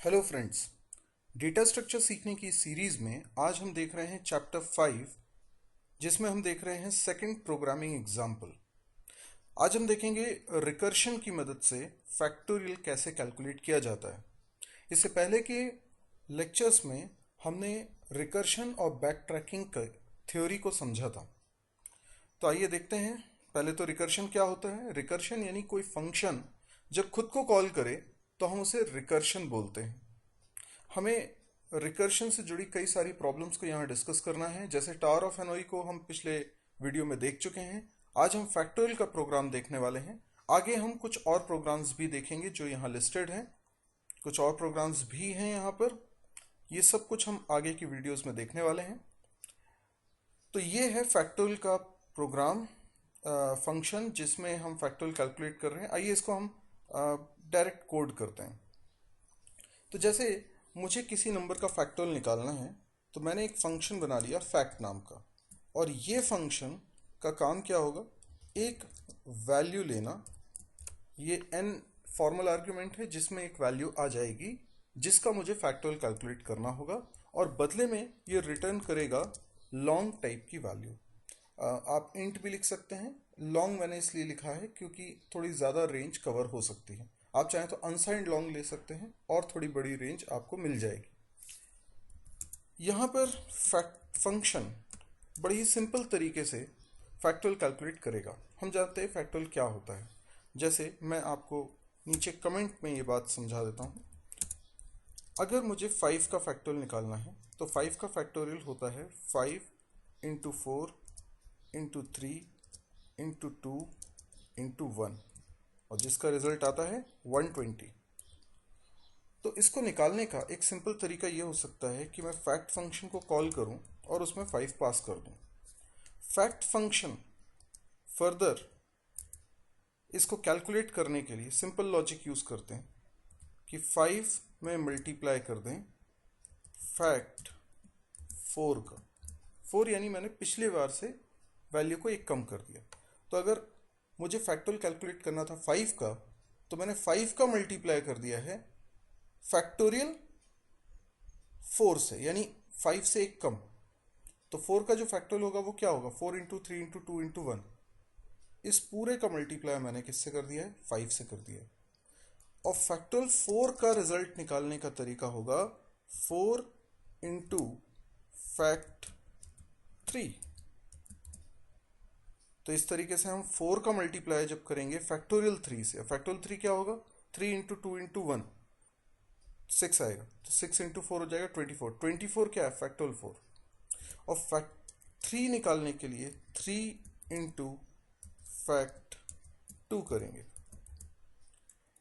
Hello friends. Data structure सीखने की series में आज हम देख रहे हैं चैप्टर 5, जिसमें हम देख रहे हैं सेकंड प्रोग्रामिंग एग्जाम्पल। आज हम देखेंगे रिकर्शन की मदद से फैक्टोरियल कैसे कैलकुलेट किया जाता है। इससे पहले के लेक्चर्स में हमने रिकर्शन और बैक ट्रैकिंग का थ्योरी को समझा था। तो आइए देखते हैं। पहले तो रिकर्शन क्या होता है। रिकर्शन यानी कोई फंक्शन जब खुद को कॉल करे तो हम उसे रिकर्शन बोलते हैं। हमें रिकर्शन से जुड़ी कई सारी प्रॉब्लम्स को यहाँ डिस्कस करना है। जैसे टावर ऑफ हेनोई को हम पिछले वीडियो में देख चुके हैं। आज हम फैक्टोरियल का प्रोग्राम देखने वाले हैं। आगे हम कुछ और प्रोग्राम्स भी देखेंगे जो यहाँ लिस्टेड हैं। कुछ और प्रोग्राम्स भी हैं यहाँ पर। ये सब कुछ हम आगे की वीडियोस में देखने वाले हैं। तो ये है फैक्टोरियल का प्रोग्राम फंक्शन जिसमें हम फैक्टोरियल कैलकुलेट कर रहे हैं। आइए इसको हम डायरेक्ट कोड करते हैं। तो जैसे मुझे किसी नंबर का फैक्टोरियल निकालना है तो मैंने एक फंक्शन बना लिया फैक्ट नाम का। और ये फंक्शन का काम क्या होगा, एक वैल्यू लेना। ये n फॉर्मल आर्ग्यूमेंट है जिसमें एक वैल्यू आ जाएगी जिसका मुझे फैक्टोरियल कैलकुलेट करना होगा, और बदले में ये रिटर्न करेगा लॉन्ग टाइप की वैल्यू। आप इंट भी लिख सकते हैं। लॉन्ग मैंने इसलिए लिखा है क्योंकि थोड़ी ज़्यादा रेंज कवर हो सकती है। आप चाहें तो अनसाइंड लॉन्ग ले सकते हैं और थोड़ी बड़ी रेंज आपको मिल जाएगी। यहाँ पर फैक्ट फंक्शन बड़ी ही सिंपल तरीके से फैक्टोरियल कैलकुलेट करेगा। हम जानते हैं फैक्टोरियल क्या होता है। जैसे मैं आपको नीचे कमेंट में ये बात समझा देता हूँ। अगर मुझे 5 का फैक्टोरियल निकालना है तो 5 का फैक्टोरियल होता है 5 इंटू 4 इंटू 3 इंटू 2 इंटू 1, और जिसका रिजल्ट आता है 120। तो इसको निकालने का एक सिंपल तरीका ये हो सकता है कि मैं फैक्ट फंक्शन को कॉल करूं और उसमें 5 पास कर दूं। फैक्ट फंक्शन फर्दर इसको कैलकुलेट करने के लिए सिंपल लॉजिक यूज़ करते हैं कि 5 में मल्टीप्लाई कर दें फैक्ट 4 का। 4 यानी मैंने पिछले बार से वैल्यू को एक कम कर दिया। तो अगर मुझे फैक्टोरियल कैलकुलेट करना था 5 का, तो मैंने 5 का मल्टीप्लाई कर दिया है फैक्टोरियल 4 से, यानी 5 से एक कम। तो 4 का जो फैक्टोरियल होगा वो क्या होगा, 4 इंटू 3 इंटू 2 इंटू 1। इस पूरे का मल्टीप्लाई मैंने किससे कर दिया है, 5 से कर दिया है। और फैक्टोरियल 4 का रिजल्ट निकालने का तरीका होगा 4 इंटू फैक्ट 3। तो इस तरीके से हम 4 का मल्टीप्लाई जब करेंगे फैक्टोरियल 3 से, फैक्टोरियल 3 क्या होगा, 3 इंटू 2 इंटू 1 6 आएगा। तो 6 इंटू 4 हो जाएगा 24। 24 क्या है, फैक्टोरियल 4। और फैक्ट 3 निकालने के लिए 3 इंटू फैक्ट 2 करेंगे,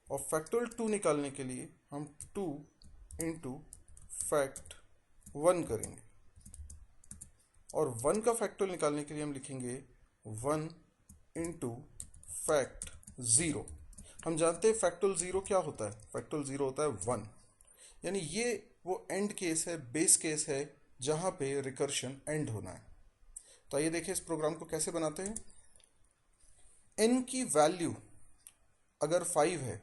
और फैक्टोरियल 2 निकालने के लिए हम 2 इंटू फैक्ट 1 करेंगे, और 1 का फैक्टोरियल निकालने के लिए हम लिखेंगे 1 इंटू फैक्ट 0। हम जानते हैं फैक्टोरियल 0 क्या होता है, फैक्टोरियल 0 होता है 1। यानी ये वो एंड केस है, बेस केस है जहाँ पे रिकर्शन एंड होना है। तो आइए देखें इस प्रोग्राम को कैसे बनाते हैं। n की वैल्यू अगर 5 है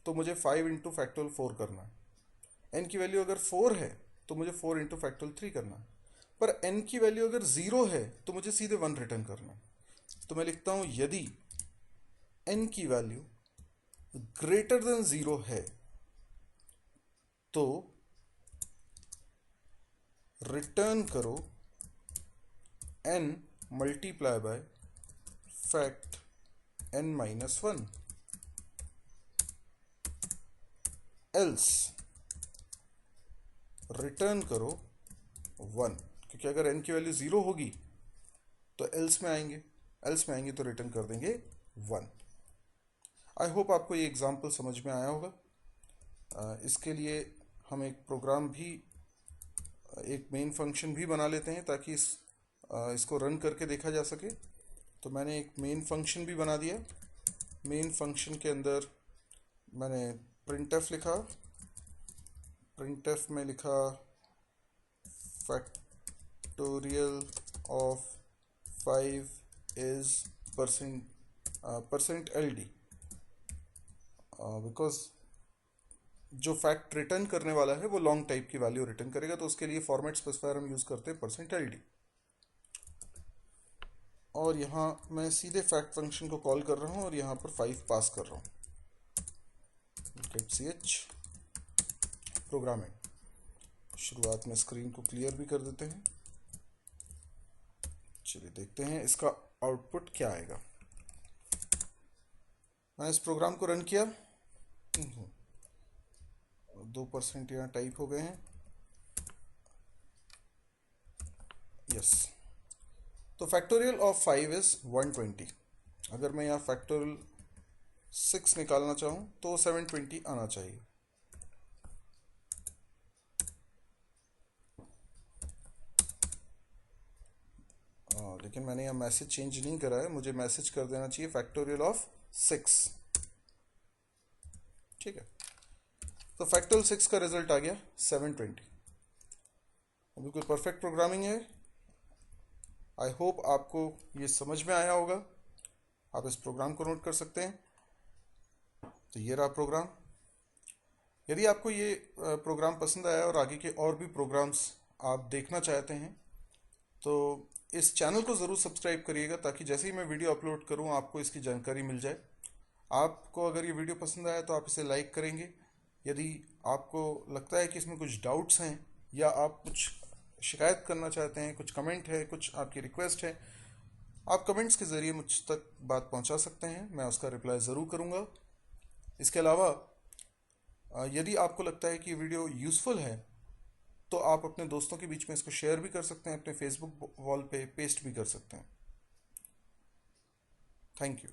तो मुझे 5 इंटू फैक्टोरियल 4 करना है। n की वैल्यू अगर 4 है तो मुझे 4 इंटू फैक्टोरियल 3 करना है। पर n की वैल्यू अगर 0 है तो मुझे सीधे 1 रिटर्न करना है। तो मैं लिखता हूँ यदि n की वैल्यू ग्रेटर देन 0 है तो रिटर्न करो n multiply by fact n minus 1, else return करो 1। क्योंकि अगर n की वैल्यू 0 होगी तो एल्स में आएंगे, एल्स में आएंगे तो रिटर्न कर देंगे 1। आई होप आपको ये एग्जाम्पल समझ में आया होगा। इसके लिए हम एक प्रोग्राम भी, एक मेन फंक्शन भी बना लेते हैं ताकि इसको रन करके देखा जा सके। तो मैंने एक मेन फंक्शन भी बना दिया। मेन फंक्शन के अंदर मैंने प्रिंटफ लिखा। प्रिंटफ में लिखा factorial of 5 is percent LD, because जो फैक्ट रिटर्न करने वाला है वो लॉन्ग टाइप की वैल्यू रिटर्न करेगा, तो उसके लिए फॉर्मेट स्पेसिफायर हम यूज़ करते हैं %LD। और यहाँ मैं सीधे फैक्ट फंक्शन को कॉल कर रहा हूँ और यहाँ पर 5 पास कर रहा हूँ। ch programming. शुरुआत में स्क्रीन को क्लियर भी कर देते हैं। चलिए देखते हैं इसका आउटपुट क्या आएगा। मैंने इस प्रोग्राम को रन किया, 2% यहाँ टाइप हो गए हैं। यस, तो फैक्टोरियल ऑफ 5 इज 120। अगर मैं यहाँ फैक्टोरियल 6 निकालना चाहूँ तो 720 आना चाहिए। लेकिन मैंने यहाँ मैसेज चेंज नहीं करा है, मुझे मैसेज कर देना चाहिए फैक्टोरियल ऑफ 6। ठीक है, तो फैक्टोरियल 6 का रिजल्ट आ गया 720। बिल्कुल परफेक्ट प्रोग्रामिंग है। आई होप आपको ये समझ में आया होगा। आप इस प्रोग्राम को नोट कर सकते हैं। तो ये रहा प्रोग्राम। यदि आपको ये प्रोग्राम पसंद आया और आगे के और भी प्रोग्राम्स आप देखना चाहते हैं तो इस चैनल को ज़रूर सब्सक्राइब करिएगा, ताकि जैसे ही मैं वीडियो अपलोड करूं आपको इसकी जानकारी मिल जाए। आपको अगर ये वीडियो पसंद आया तो आप इसे लाइक करेंगे। यदि आपको लगता है कि इसमें कुछ डाउट्स हैं या आप कुछ शिकायत करना चाहते हैं, कुछ कमेंट है, कुछ आपकी रिक्वेस्ट है, आप कमेंट्स के ज़रिए मुझ तक बात पहुंचा सकते हैं। मैं उसका रिप्लाई ज़रूर करूंगा। इसके अलावा यदि आपको लगता है कि ये वीडियो यूज़फुल है तो आप अपने दोस्तों के बीच में इसको शेयर भी कर सकते हैं, अपने फेसबुक वॉल पे पेस्ट भी कर सकते हैं। Thank you.